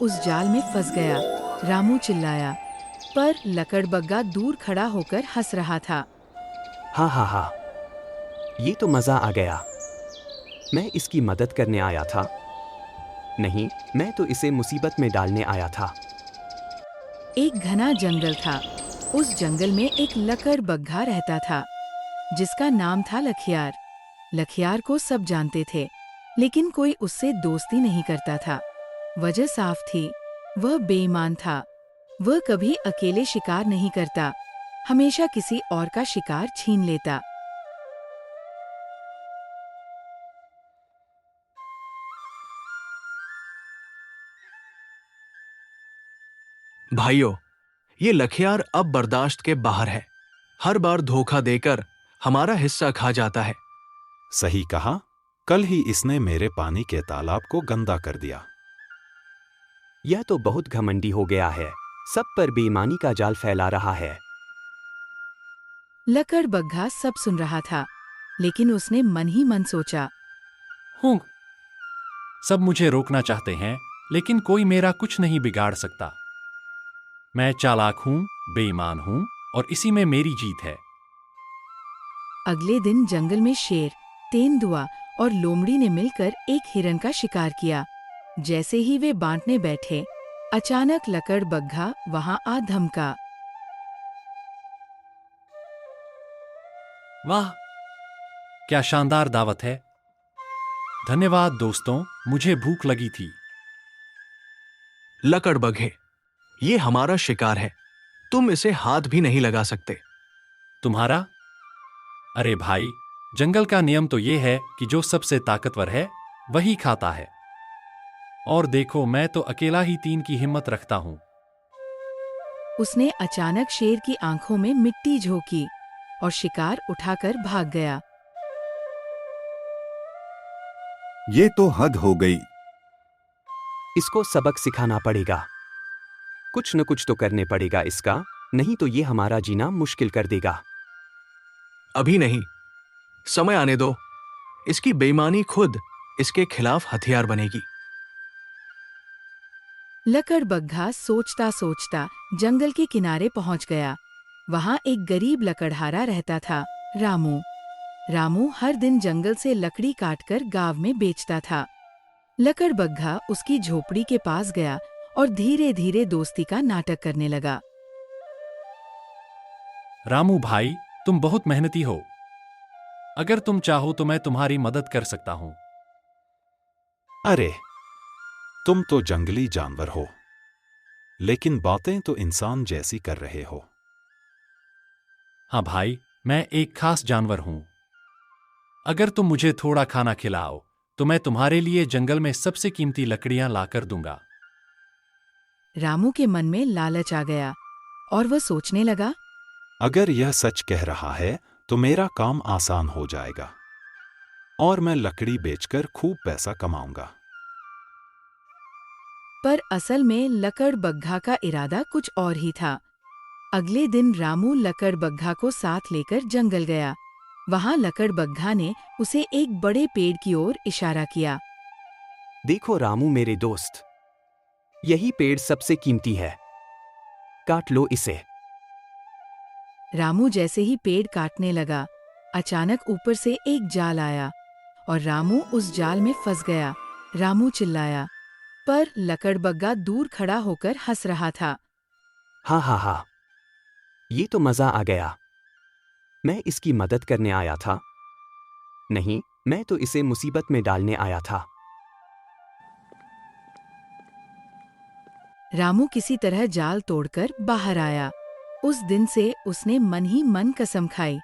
उस जाल में फंस गया। रामू चिल्लाया, पर लकड़बग्गा दूर खड़ा होकर हंस रहा था। हाँ हाँ हाँ, ये तो मज़ा आ गया। मैं इसकी मदद करने आया था। नहीं, मैं तो इसे मुसीबत में डालने आया था। एक घना जंगल था। उस जंगल में एक लकड़बग्घा रहता था, जिसका नाम था लखियार। लखियार को सब जानते थे, लेकिन कोई उससे दोस्ती नहीं करता था। वजह साफ थी, वह बेईमान था। वह कभी अकेले शिकार नहीं करता, हमेशा किसी और का शिकार छीन लेता। भाइयों, ये लखियार अब बर्दाश्त के बाहर है। हर बार धोखा देकर हमारा हिस्सा खा जाता है। सही कहा। कल ही इसने मेरे पानी के तालाब को गंदा कर दिया। यह तो बहुत घमंडी हो गया है, सब पर बेईमानी का जाल फैला रहा है। लकड़बग्घा सब सुन रहा था, लेकिन उसने मन ही मन सोचा, हूँ। सब मुझे रोकना चाहते हैं, लेकिन कोई मेरा कुछ नहीं बिगाड़ सकता। मैं चालाक हूँ, बेईमान हूँ, और इसी में मेरी जीत है। अगले दिन जंगल में शेर, तेंदुआ और लोमड़ी ने मिलकर एक हिरन का शिकार किया। जैसे ही वे बांटने बैठे, अचानक लकड़बग्घा वहां आ धमका। वाह, क्या शानदार दावत है। धन्यवाद दोस्तों, मुझे भूख लगी थी। लकड़बग्घे, ये हमारा शिकार है। तुम इसे हाथ भी नहीं लगा सकते। तुम्हारा? अरे भाई, जंगल का नियम तो ये है कि जो सबसे ताकतवर है वही खाता है। और देखो, मैं तो अकेला ही 3 की हिम्मत रखता हूं। उसने अचानक शेर की आंखों में मिट्टी झोंकी और शिकार उठाकर भाग गया। ये तो हद हो गई। इसको सबक सिखाना पड़ेगा। कुछ न कुछ तो करने पड़ेगा इसका, नहीं तो ये हमारा जीना मुश्किल कर देगा। अभी नहीं, समय आने दो। इसकी बेईमानी खुद इसके खिलाफ हथियार बनेगी। लकड़बग्घा सोचता सोचता जंगल के किनारे पहुंच गया। वहां एक गरीब लकड़हारा रहता था, रामू। रामू हर दिन जंगल से लकड़ी काटकर गांव में बेचता था। लकड़बग्घा उसकी झोपड़ी के पास गया और धीरे धीरे दोस्ती का नाटक करने लगा। रामू भाई, तुम बहुत मेहनती हो। अगर तुम चाहो तो मैं तुम्हारी मदद कर सकता हूं। अरे, तुम तो जंगली जानवर हो, लेकिन बातें तो इंसान जैसी कर रहे हो। हाँ भाई, मैं एक खास जानवर हूं। अगर तुम मुझे थोड़ा खाना खिलाओ तो मैं तुम्हारे लिए जंगल में सबसे कीमती लकड़ियां लाकर दूंगा। रामू के मन में लालच आ गया और वह सोचने लगा, अगर यह सच कह रहा है तो मेरा काम आसान हो जाएगा और मैं लकड़ी बेचकर खूब पैसा कमाऊंगा। पर असल में लकड़बग्घा का इरादा कुछ और ही था। अगले दिन रामू लकड़बग्घा को साथ लेकर जंगल गया। वहां लकड़बग्घा ने उसे एक बड़े पेड़ की ओर इशारा किया। देखो रामू मेरे दोस्त, यही पेड़ सबसे कीमती है, काट लो इसे। रामू जैसे ही पेड़ काटने लगा, अचानक ऊपर से एक जाल आया और रामू उस जाल में फंस गया। रामू चिल्लाया, पर लकड़बग्घा दूर खड़ा होकर हंस रहा था। हाँ हाँ हाँ, ये तो मज़ा आ गया। मैं इसकी मदद करने आया था। नहीं, मैं तो इसे मुसीबत में डालने आया था। रामू किसी तरह जाल तोड़कर बाहर आया। उस दिन से उसने मन ही मन कसम खाई।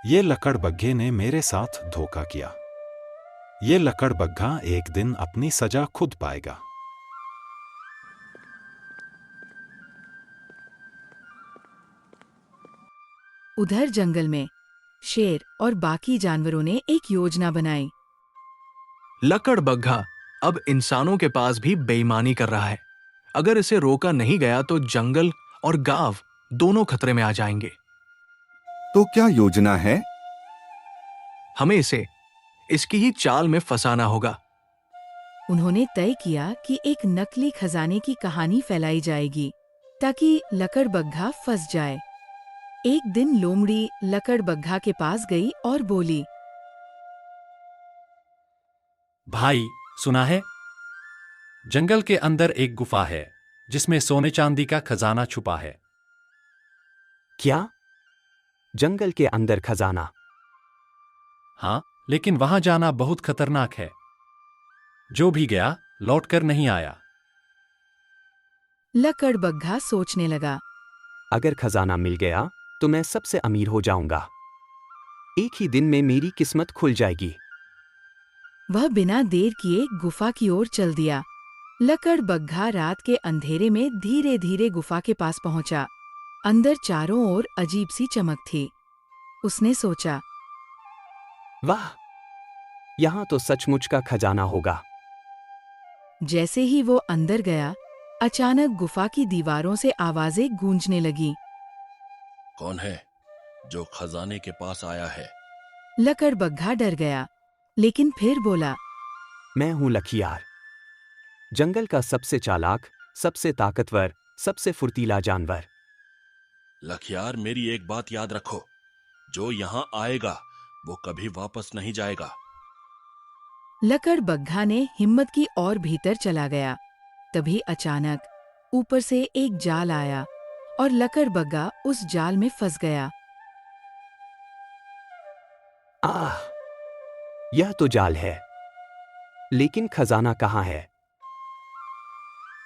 ये लकड़बग्घे ने मेरे साथ धोखा किया। ये लकड़बग्घा एक दिन अपनी सजा खुद पाएगा। उधर जंगल में शेर और बाकी जानवरों ने एक योजना बनाई। लकड़बग्घा अब इंसानों के पास भी बेईमानी कर रहा है। अगर इसे रोका नहीं गया तो जंगल और गांव दोनों खतरे में आ जाएंगे। तो क्या योजना है? हमें इसे इसकी ही चाल में फंसाना होगा। उन्होंने तय किया कि एक नकली खजाने की कहानी फैलाई जाएगी ताकि लकड़बग्घा फंस जाए। एक दिन लोमड़ी लकड़बग्घा के पास गई और बोली, भाई, सुना है? जंगल के अंदर एक गुफा है जिसमें सोने चांदी का खजाना छुपा है। क्या? जंगल के अंदर खजाना? हाँ, लेकिन वहां जाना बहुत खतरनाक है। जो भी गया लौटकर नहीं आया। लकड़बग्घा सोचने लगा। अगर खजाना मिल गया तो मैं सबसे अमीर हो जाऊंगा। एक ही दिन में मेरी किस्मत खुल जाएगी। वह बिना देर किए गुफा की ओर चल दिया। लकड़बग्घा रात के अंधेरे में धीरे धीरे गुफा के पास पहुंचा। अंदर चारों ओर अजीब सी चमक थी। उसने सोचा, वाह, यहाँ तो सचमुच का खजाना होगा। जैसे ही वो अंदर गया, अचानक गुफा की दीवारों से आवाजें गूंजने लगी। कौन है जो खजाने के पास आया है? लकड़बग्घा डर गया, लेकिन फिर बोला, मैं हूं लखियार, जंगल का सबसे चालाक, सबसे ताकतवर, सबसे फुर्तीला जानवर। लखियार, मेरी एक बात याद रखो, जो यहाँ आएगा वो कभी वापस नहीं जाएगा। लकड़बग्घा ने हिम्मत की और भीतर चला गया। तभी अचानक ऊपर से एक जाल आया और लकड़बग्घा उस जाल में फंस गया। आह, यह तो जाल है, लेकिन खजाना कहाँ है?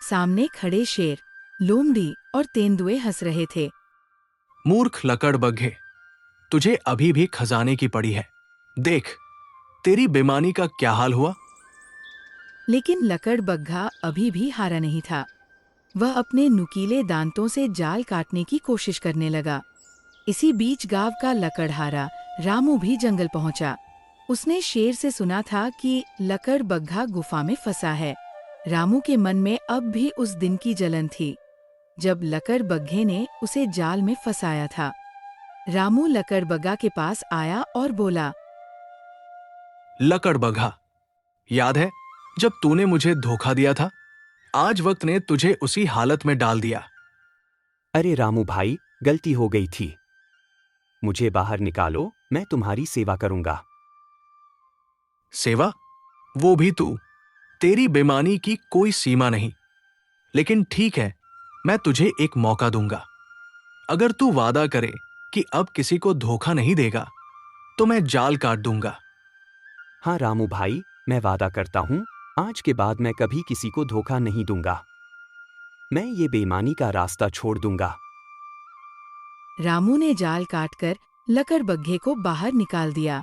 सामने खड़े शेर, लोमड़ी और तेंदुए हंस रहे थे। मूर्ख लकड़बग्घे, तुझे अभी भी खजाने की पड़ी है। देख, तेरी बेईमानी का क्या हाल हुआ। लेकिन लकड़बग्घा अभी भी हारा नहीं था। वह अपने नुकीले दांतों से जाल काटने की कोशिश करने लगा। इसी बीच गांव का लकड़हारा रामू भी जंगल पहुंचा। उसने शेर से सुना था कि लकड़बग्घा गुफा में फंसा है। रामू के मन में अब भी उस दिन की जलन थी जब लकड़बग्घे ने उसे जाल में फंसाया था। रामू लकड़बग्घा के पास आया और बोला, लकड़बग्घा, याद है जब तूने मुझे धोखा दिया था? आज वक्त ने तुझे उसी हालत में डाल दिया। अरे रामू भाई, गलती हो गई थी। मुझे बाहर निकालो, मैं तुम्हारी सेवा करूंगा। सेवा? वो भी तू? तेरी बेईमानी की कोई सीमा नहीं। लेकिन ठीक है, मैं तुझे एक मौका दूंगा। अगर तू वादा करे कि अब किसी को धोखा नहीं देगा तो मैं जाल काट दूंगा। हाँ रामू भाई, मैं वादा करता हूँ, आज के बाद मैं कभी किसी को धोखा नहीं दूंगा। मैं ये बेईमानी का रास्ता छोड़ दूंगा। रामू ने जाल काटकर लकड़बग्घे को बाहर निकाल दिया।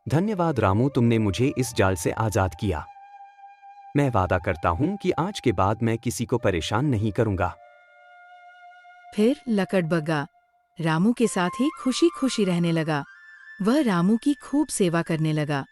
धन्यवाद रामू, तुमने मुझे इस जाल से आजाद किया। मैं वादा करता हूँ कि आज के बाद मैं किसी को परेशान नहीं करूंगा। फिर लकड़बग्घा रामू के साथ ही खुशी खुशी रहने लगा। वह रामू की खूब सेवा करने लगा।